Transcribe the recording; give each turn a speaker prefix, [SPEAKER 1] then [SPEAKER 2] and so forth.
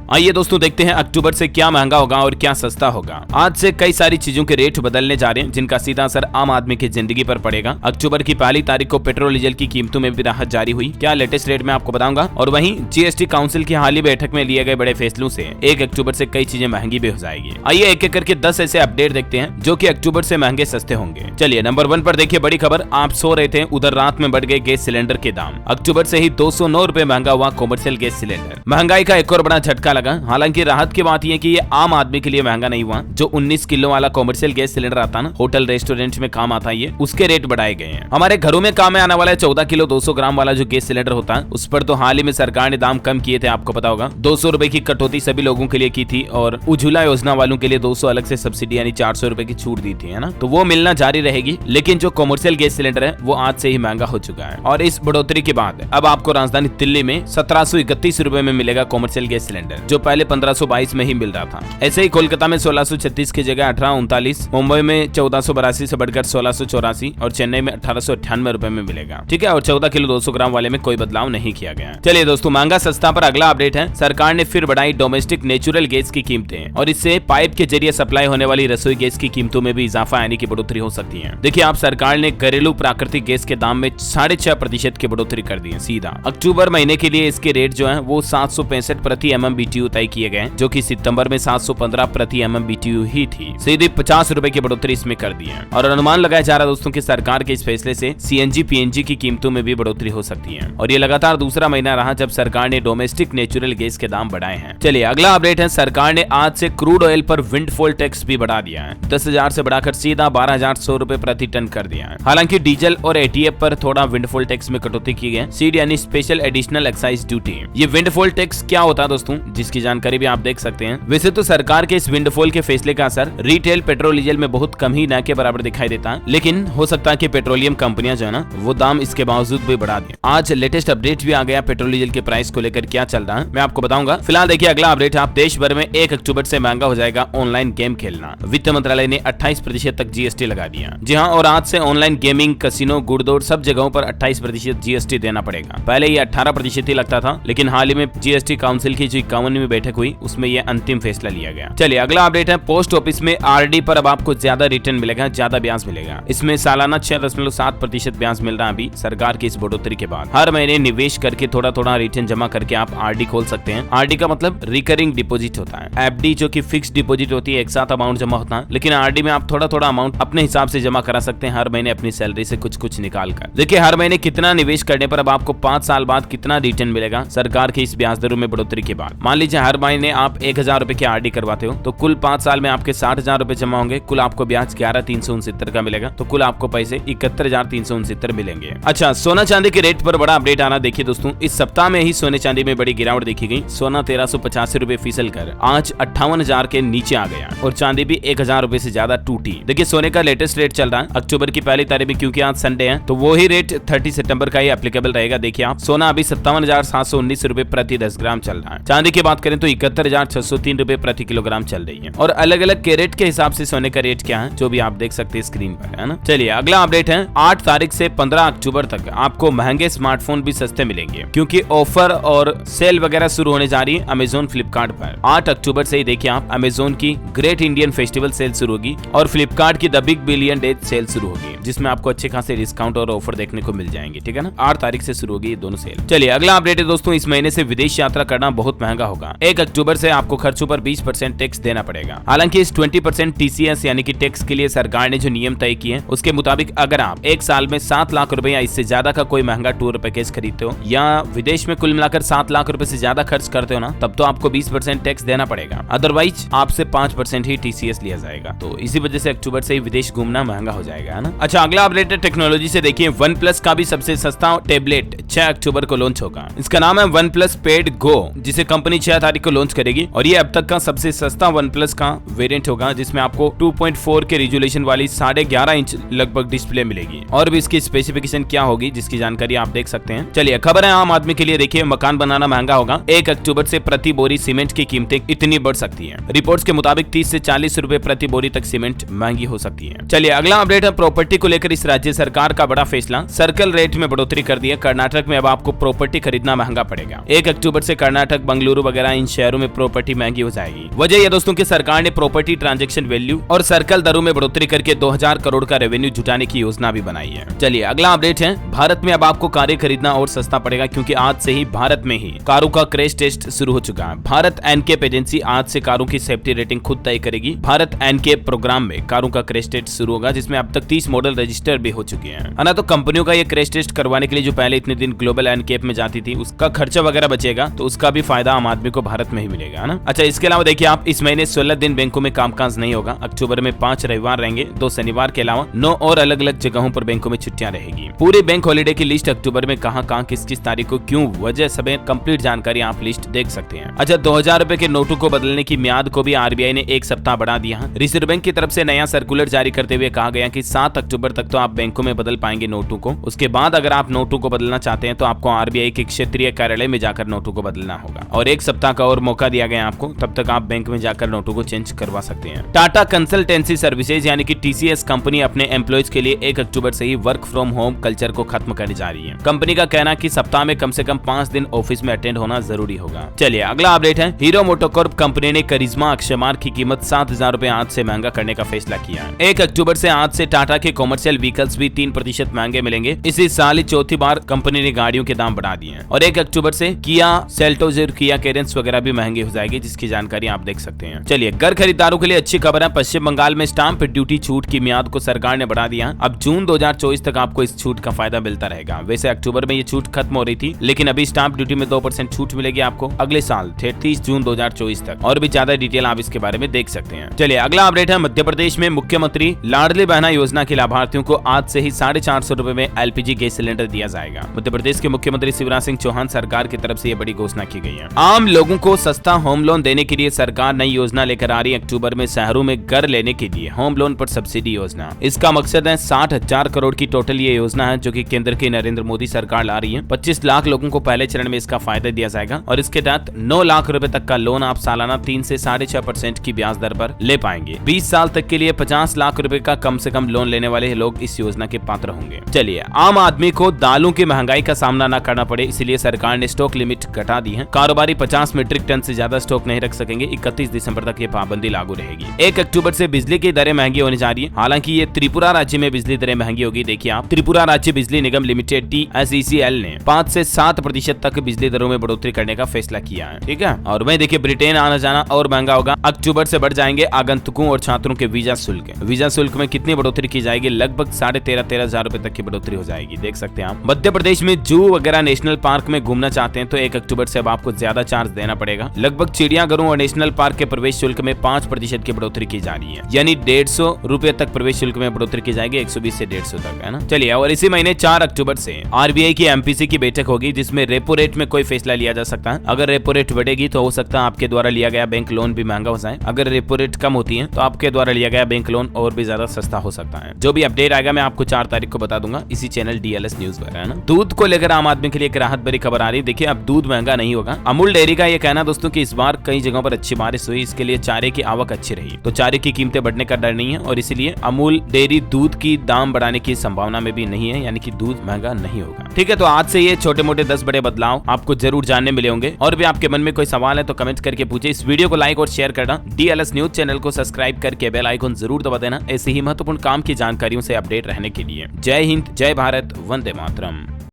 [SPEAKER 1] आइए दोस्तों देखते हैं अक्टूबर से क्या महंगा होगा और क्या सस्ता होगा। आज से कई सारी चीजों के रेट बदलने जा रहे हैं जिनका सीधा असर आम आदमी की जिंदगी पर पड़ेगा। अक्टूबर की पहली तारीख को पेट्रोल डीजल की कीमतों में भी राहत जारी हुई। क्या लेटेस्ट रेट में आपको बताऊंगा। और वहीं जीएसटी काउंसिल की हाल ही बैठक में लिए गए बड़े फैसलों से 1 अक्टूबर से कई चीजें महंगी भी हो जाएगी। आइए एक एक करके 10 ऐसे अपडेट देखते हैं जो कि अक्टूबर से महंगे सस्ते होंगे। चलिए नंबर 1 पर देखिए बड़ी खबर। आप सो रहे थे, उधर रात में बढ़ गए गैस सिलेंडर के दाम। अक्टूबर से ही 209 रुपए महंगा हुआ कॉमर्शियल गैस सिलेंडर। महंगाई का एक और बड़ा झटका लगा। हालांकि राहत की बात यह कि ये आम आदमी के लिए महंगा नहीं हुआ। जो 19 किलो वाला कॉमर्शियल गैस सिलेंडर आता ना, होटल रेस्टोरेंट में काम आता है, उसके रेट बढ़ाए गए हैं। हमारे घरों में काम में आने वाला 14 किलो 200 ग्राम वाला जो गैस सिलेंडर होता है, उस पर तो हाल ही में सरकार ने दाम कम किए थे। आपको पता होगा 200 रुपए की कटौती सभी लोगों के लिए की थी और उज्ज्वला योजना वालों के लिए 200 अलग से सब्सिडी यानी 400 रुपए की छूट दी थी, है ना। तो वो मिलना जारी रहेगी। लेकिन जो कॉमर्शियल गैस सिलेंडर है वो आज से ही महंगा हो चुका है और इस बढ़ोतरी के बाद अब आपको राजधानी दिल्ली में 1731 रुपए में मिलेगा कॉमर्शियल गैस सिलेंडर, जो पहले 1522 में ही मिल रहा था। ऐसे ही कोलकाता में 1636 की जगह 1839, मुंबई में 1482 से बढ़कर 1684 और चेन्नई में 1898 रुपए में मिलेगा। ठीक है। और 14 किलो 200 ग्राम वाले में कोई बदलाव नहीं किया गया। चलिए दोस्तों महंगा सस्ता पर अगला अपडेट है। सरकार ने फिर बढ़ाई डोमेस्टिक नेचुरल गैस की कीमतें और इससे पाइप के जरिए सप्लाई होने वाली रसोई गैस की कीमतों में भी इजाफा यानी कि बढ़ोतरी हो सकती है। देखिए आप, सरकार ने घरेलू प्राकृतिक गैस के दाम में 6.5% की बढ़ोतरी कर दी है सीधा। अक्टूबर महीने के लिए इसके रेट जो है वो 765 प्रति MMBTU तय किए गए, जो कि सितंबर में 715 प्रति MMBTU ही थी। सीधे 50 रुपए की बढ़ोतरी इसमें कर दी है और अनुमान लगाया जा रहा है दोस्तों कि सरकार के इस फैसले से CNG PNG की कीमतों में भी बढ़ोतरी हो सकती है। और ये लगातार दूसरा महीना रहा जब सरकार ने डोमेस्टिक नेचुरल गैस के दाम बढ़ाए हैं। चलिए अगला अपडेट है। सरकार ने आज से क्रूड ऑयल पर विंडफॉल टैक्स भी बढ़ा दिया है। 10,000 से बढ़ाकर सीधा 12,100 रुपए प्रति टन कर दिया है। हालांकि डीजल और ATF पर थोड़ा विंडफॉल टैक्स में कटौती की गई। सीड यानी स्पेशल एडिशनल एक्साइज ड्यूटी। ये विंडफॉल टैक्स क्या होता है दोस्तों, जिसकी जानकारी भी आप देख सकते हैं। वैसे तो सरकार के इस विंडफॉल के फैसले का असर रिटेल पेट्रोल डीजल में बहुत कम ही न के बराबर दिखाई देता है, लेकिन हो सकता है कि पेट्रोलियम कंपनियां जो है ना वो दाम इसके बावजूद भी बढ़ा दें। आज लेटेस्ट अपडेट भी आ गया पेट्रोल डीजल के प्राइस को लेकर क्या चल रहा है मैं आपको बताऊंगा। फिलहाल देखिए अगला अपडेट। आप देश भर में 1 अक्टूबर से महंगा हो जाएगा ऑनलाइन गेम खेलना। वित्त मंत्रालय ने 28% तक GST लगा दिया। जी हाँ, और आज से ऑनलाइन गेमिंग, कसिनो, गुड़दौड़ सब जगहों पर 28% GST देना पड़ेगा। पहले ये 18% ही लगता था, लेकिन हाल ही में GST काउंसिल की जो 51वीं बैठक हुई उसमें यह अंतिम फैसला लिया गया। चलिए अगला अपडेट है। पोस्ट ऑफिस में RD पर अब आपको ज्यादा रिटर्न मिलेगा, ज्यादा ब्याज मिलेगा। इसमें सालाना 6.7% ब्याज मिल रहा है अभी सरकार की इस बढ़ोतरी के बाद। हर महीने निवेश करके थोड़ा थोड़ा रिटर्न जमा करके आप RD खोल सकते हैं। RD का मतलब रिकरिंग डिपॉजिट होता है। FD जो कि फिक्स डिपॉजिट होती है, एक साथ अमाउंट जमा होता है, लेकिन RD में आप थोड़ा थोड़ा अमाउंट अपने हिसाब से जमा करा सकते हैं हर महीने अपनी सैलरी से कुछ कुछ निकाल कर। देखिए हर महीने कितना निवेश करने पर अब आपको 5 साल बाद कितना रिटर्न मिलेगा सरकार की इस ब्याज दरों में बढ़ोतरी के बाद। मान लीजिए हर महीने आप 1,000 रुपए की RD करवाते हो तो कुल 5 साल में आपके 60,000 रुपए जमा होंगे। कुल आपको ब्याज 11,369 का मिलेगा, तो कुल आपको पैसे 71,369 मिलेंगे। अच्छा, सोना चांदी के रेट पर बड़ा अपडेट आना। देखिए दोस्तों इस सप्ताह में ही सोने चांदी में बड़ी गिरावट देखी गई। सोना 1385 रुपए फिसल कर आज 58,000 के नीचे आ गया और चांदी भी 1,000 रुपए से ज्यादा टूटी। देखिए सोने का लेटेस्ट रेट चल रहा है अक्टूबर की पहली तारीख में, क्योंकि आज संडे है तो वो ही रेट 30 सितंबर का ही एप्लीकेबल रहेगा। देखिए आप, सोना अभी 57,719 रुपए प्रति 10 ग्राम चल रहा है। चांदी की बात करें तो 71,603 रुपए प्रति किलोग्राम चल रही है। और अलग अलग कैरेट के हिसाब से सोने का रेट क्या है जो भी आप देख सकते हैं स्क्रीन पर, है ना। चलिए अगला अपडेट है। 8 तारीख से 15 अक्टूबर तक आपको महंगे स्मार्टफोन भी सस्ते मिलेंगे, क्योंकि ऑफर और सेल वगैरह शुरू होने जा रही है अमेजोन फ्लिपकार्ट पर। 8 अक्टूबर से ही देखिए आप, अमेजोन की ग्रेट इंडियन फेस्टिवल सेल शुरू होगी और फ्लिपकार्ट की the big billion day sale शुरू होगी, जिसमें आपको अच्छे खासे डिस्काउंट और ऑफर देखने को मिल जाएंगे। ठीक है ना। 8 तारीख से शुरू होगी ये दोनों सेल। चलिए अगला अपडेट है दोस्तों। इस महीने से विदेश यात्रा करना बहुत महंगा होगा। 1 अक्टूबर से आपको खर्चों पर 20% टैक्स देना पड़ेगा। हालांकि इस 20% TCS यानी कि टैक्स के लिए सरकार ने जो नियम तय किए उसके मुताबिक अगर आप एक साल में 7 लाख रुपए या इससे ज्यादा का कोई महंगा टूर पैकेज खरीदते हो या विदेश में कुल मिलाकर 7 लाख रुपए से ज्यादा खर्च करते हो ना, तब तो आपको 20% टैक्स देना पड़ेगा। अदरवाइज आपसे 5% ही TCS लिया जाएगा। तो इसी वजह से अक्टूबर से ही विदेश घूमना महंगा हो जाएगा, है ना। अच्छा अगला अपडेट है टेक्नोलॉजी से। देखिए OnePlus का भी सबसे सस्ता टैबलेट 6 अक्टूबर को लॉन्च होगा। इसका नाम है OnePlus Pad Go, जिसे कंपनी 6 तारीख को लॉन्च करेगी और ये अब तक का सबसे सस्ता OnePlus का वेरिएंट होगा, जिसमें आपको 2.4 के रिजोल्यूशन वाली 11.5 इंच लगभग डिस्प्ले मिलेगी। और भी इसकी स्पेसिफिकेशन क्या होगी जिसकी जानकारी आप देख सकते हैं। चलिए खबर है आम आदमी के लिए। देखिए मकान बनाना महंगा होगा। 1 अक्टूबर से प्रति बोरी सीमेंट की कीमतें इतनी बढ़ सकती है। रिपोर्ट्स के मुताबिक 30 से 40 रुपए प्रति बोरी तक सीमेंट महंगी हो सकती है। चलिए अगला अपडेट है प्रॉपर्टी को लेकर। इस राज्य सरकार का बड़ा फैसला, सर्कल रेट में बढ़ोतरी कर दी है। कर्नाटक में अब आपको प्रॉपर्टी खरीदना महंगा पड़ेगा। 1 अक्टूबर से कर्नाटक, बंगलुरु वगैरह वगैरह इन शहरों में प्रॉपर्टी महंगी हो जाएगी। वजह यह दोस्तों की सरकार ने प्रॉपर्टी ट्रांजैक्शन वैल्यू और सर्कल दरों में बढ़ोतरी करके 2000 करोड़ का रेवेन्यू जुटाने की योजना भी बनाई है। चलिए अगला अपडेट है, भारत में अब आपको कारें खरीदना और सस्ता पड़ेगा, क्योंकि आज से ही भारत में ही कारों का क्रैश टेस्ट शुरू हो चुका है। भारत एनकेप एजेंसी आज से कारों की सेफ्टी रेटिंग खुद तय करेगी। भारत एनकेप प्रोग्राम में कारों का क्रैश टेस्ट शुरू होगा, जिसमें अब तक 30 मॉडल रजिस्टर भी हो चुके हैं। है ना, तो कंपनियों का ये क्रैश टेस्ट करवाने के लिए जो पहले इतने दिन ग्लोबल एनकेप में जाती थी, उसका खर्चा वगैरह बचेगा, तो उसका भी फायदा आम आदमी को भारत में ही मिलेगा। है ना। अच्छा, इसके अलावा देखिए आप, इस महीने 16 दिन बैंकों में कामकाज नहीं होगा। अक्टूबर में 5 रविवार रहेंगे, 2 शनिवार के अलावा 9 और अलग अलग जगहों पर बैंकों में छुट्टियां रहेगी। पूरी बैंक हॉलीडे की लिस्ट अक्टूबर में कहां किस तारीख को क्यों, वजह सब कंप्लीट जानकारी आप लिस्ट देख सकते हैं। अच्छा, 2000 रुपए के नोटों को बदलने की म्याद को भी आरबीआई ने 1 सप्ताह बढ़ा दिया है। रिजर्व बैंक की तरफ से नया सर्कुलर जारी करते हुए कहा गया कि 7 अक्टूबर तक तो आप बैंकों में बदल पाएंगे नोटों को। उसके बाद अगर आप नोटों को बदलना चाहते हैं तो आपको आरबीआई के क्षेत्रीय कार्यालय में जाकर नोटों को बदलना होगा, और 1 सप्ताह का और मौका दिया गया आपको, तब तक आप बैंक में जाकर नोटों को चेंज करवा सकते हैं। टाटा कंसल्टेंसी सर्विसेज यानी कि टीसीएस कंपनी अपने एम्प्लॉयज के लिए 1 अक्टूबर से ही वर्क फ्रॉम होम कल्चर को खत्म करने जा रही है। कंपनी का कहना है कि सप्ताह में कम से कम 5 दिन ऑफिस में अटेंड होना जरूरी होगा। चलिए अगला अपडेट है, हीरो मोटोकॉर्प कंपनी ने करिश्मा अक्षयमार की कीमत 7000 रुपए आज से महंगा करने का फैसला किया है। 1 अक्टूबर से आज से टाटा के कॉमर्शियल व्हीकल्स भी 3% महंगे मिलेंगे। इसी साल चौथी बार कंपनी ने गाड़ियों के दाम बढ़ा दिए हैं, और 1 अक्टूबर से किया सेल्टोस और किया कैरेंस वगैरह भी महंगे हो जाएगी, जिसकी जानकारी आप देख सकते हैं। चलिए घर खरीदारों के लिए अच्छी खबर है, पश्चिम बंगाल में स्टाम्प ड्यूटी छूट की मियाद को सरकार ने बढ़ा दिया। अब जून 2024 तक आपको इस छूट का फायदा मिलता रहेगा। वैसे अक्टूबर में ये छूट खत्म हो रही थी, लेकिन अभी स्टाम्प ड्यूटी में 2% छूट मिलेगी आपको अगले साल 30 जून 2024 तक। और भी ज्यादा डिटेल आप इसके बारे में देख सकते हैं। चलिए अगला अपडेट है, मध्य प्रदेश में मुख्यमंत्री लाडली बहना योजना के लाभार्थियों को आज से ही 450 रुपए में एलपीजी गैस सिलेंडर दिया जाएगा। मध्य प्रदेश के मुख्यमंत्री शिवराज सिंह चौहान सरकार की तरफ से यह बड़ी घोषणा की गई है। आम लोगों को सस्ता होम लोन देने के लिए सरकार नई योजना लेकर आ रही है। अक्टूबर में शहरों में घर लेने के लिए होम लोन पर सब्सिडी योजना, इसका मकसद है 60,000 करोड़ की टोटल ये योजना है, जो कि केंद्र की नरेंद्र मोदी सरकार ला रही है। 25 लाख लोगों को पहले चरण में इसका फायदा दिया जाएगा, और इसके तहत 9 लाख रुपए तक का लोन आप सालाना 3 से 6.5% की ब्याज दर पर ले पाएंगे। 20 साल तक के लिए 50 लाख रुपए का कम से कम लोन लेने वाले लोग इस योजना के पात्र होंगे। चलिए, आम आदमी को दालों की महंगाई का सामना न करना पड़े, इसलिए सरकार ने स्टॉक लिमिट घटा दी है। कारोबारी 50 मीट्रिक टन से ज्यादा स्टॉक नहीं रख सकेंगे। 31 दिसंबर तक ये पाबंदी लागू रहेगी। 1 अक्टूबर से बिजली की दरें महंगी होने जा रही है। हालांकि ये त्रिपुरा राज्य में बिजली दरें महंगी होगी। देखिए आप, त्रिपुरा राज्य बिजली निगम लिमिटेड TSECL ने 5 से 7% तक बिजली दरों में बढ़ोतरी करने का फैसला किया है। ठीक है, और वहीं देखिए ब्रिटेन आना जाना और महंगा होगा। अक्टूबर से बढ़ जाएंगे आगंतुकों और छात्रों के वीजा शुल्क। वीजा शुल्क में कितनी बढ़ोतरी की जाएगी? लगभग 13,500 हजार रुपए तक की बढ़ोतरी हो जाएगी। देख सकते हैं आप। मध्य प्रदेश में जू वगैरह नेशनल पार्क में घूमना चाहते हैं तो 1 अक्टूबर से अब आपको ज्यादा चार्ज देना पड़ेगा। लगभग चिड़ियाघरों और नेशनल पार्क के प्रवेश शुल्क में 5% की बढ़ोतरी की जा रही है, यानी 150 रुपए तक प्रवेश शुल्क में बढ़ोतरी की जाएगी, 120 से 150 तक। है ना। चलिए, और इसी महीने 4 अक्टूबर से आरबीआई की एमपीसी की बैठक होगी, जिसमें रेपो रेट में कोई फैसला लिया जा सकता है। अगर रेपो रेट बढ़ेगी तो हो सकता है आपके द्वारा लिया गया बैंक लोन भी महंगा हो जाए। अगर रेपो रेट कम होती है तो आपके द्वारा लिया गया बैंक लोन और भी ज्यादा सस्ता हो सकता है। जो भी अपडेट आएगा मैं आपको 4 तारीख को बता दूंगा इसी चैनल DLS न्यूज पर। है ना। दूध को लेकर आम आदमी के लिए एक राहत भरी खबर आ रही है। देखिए, अब दूध महंगा नहीं होगा। अमूल डेयरी का ये कहना दोस्तों कि इस बार कई जगहों पर अच्छी बारिश हुई, इसके लिए चारे की आवक अच्छी रही, तो चारे की कीमतें बढ़ने का डर नहीं है, और इसीलिए अमूल डेयरी दूध की दाम बढ़ाने की संभावना में भी नहीं है, यानी कि दूध महंगा नहीं होगा। ठीक है, तो आज से ये छोटे मोटे 10 बड़े बदलाव आपको जरूर जानने मिले होंगे। और भी आपके मन में कोई सवाल है तो कमेंट करके पूछे। इस वीडियो को लाइक और शेयर करना, DLS न्यूज चैनल को सब्सक्राइब करके बेल आइकन जरूर दबा देना, ऐसे ही महत्वपूर्ण काम की जानकारियों से अपडेट रहने के लिए। जय हिंद, जय भारत, वंदे मातरम।